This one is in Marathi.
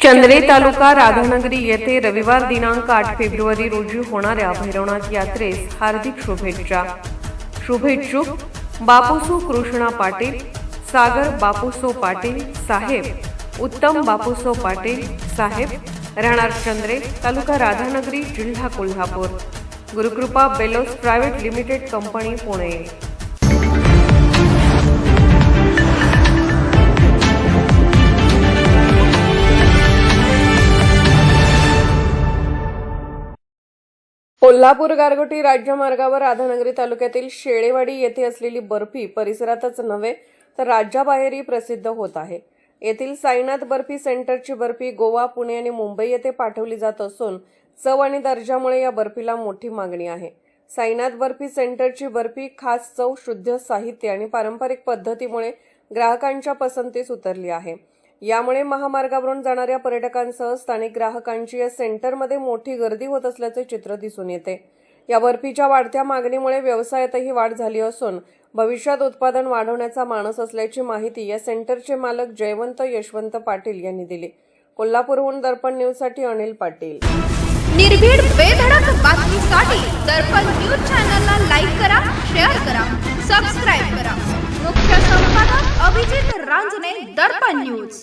चंद्रे तालुका राधानगरी येथे रविवार दिनांक 8 फेब्रुवारी रोजी होणाऱ्या भैरवनाथ यात्रेस हार्दिक शुभेच्छा। शुभेच्छुक बापूसो कृष्णा पाटील, सागर बापूसो पाटील साहेब, उत्तम बापूसो पाटील साहेब, राहणार चंद्रे, तालुका राधानगरी, जिल्हा Kolhapur. Gurukrupa Bellows private limited company, Pune. Kolhapur Gargoti राज्यमार्गावर राधानगरी तालुक्यातील शेळेवाडी येथे असलेली बर्फी परिसरातच नव्हे तर राज्याबाहेरही प्रसिद्ध होत आहे। येथील साईनाथ बर्फी सेंटरची बर्फी गोवा, पुणे आणि मुंबई येथे पाठवली जात असून चव आणि दर्जामुळे या बर्फीला मोठी मागणी आहे। साईनाथ बर्फी सेंटरची बर्फी खास चव, शुद्ध साहित्य आणि पारंपरिक पद्धतीमुळे ग्राहकांच्या पसंतीस उतरली आहे। यामुळे महामार्गावरून जाणाऱ्या पर्यटकांसह स्थानिक ग्राहकांची या सेंटरमध्ये मोठी गर्दी होत असल्याचे चित्र दिसून येते। या बर्फीच्या वाढत्या मागणीमुळे व्यवसायातही वाढ झाली असून भविष्यात उत्पादन वाढवण्याचा मानस असल्याची माहिती या सेंटरचे मालक जयवंत यशवंत पाटील यांनी दिली। कोल्हापूरहून दर्पण न्यूजसाठी अनिल पाटील। निर्भीड बेधडक बातमीसाठी दर्पण न्यूज चॅनलला लाईक करा, शेअर करा, सबस्क्राइब करा। मुख्य संपादक अभिजित रांजणे, दर्पण न्यूज।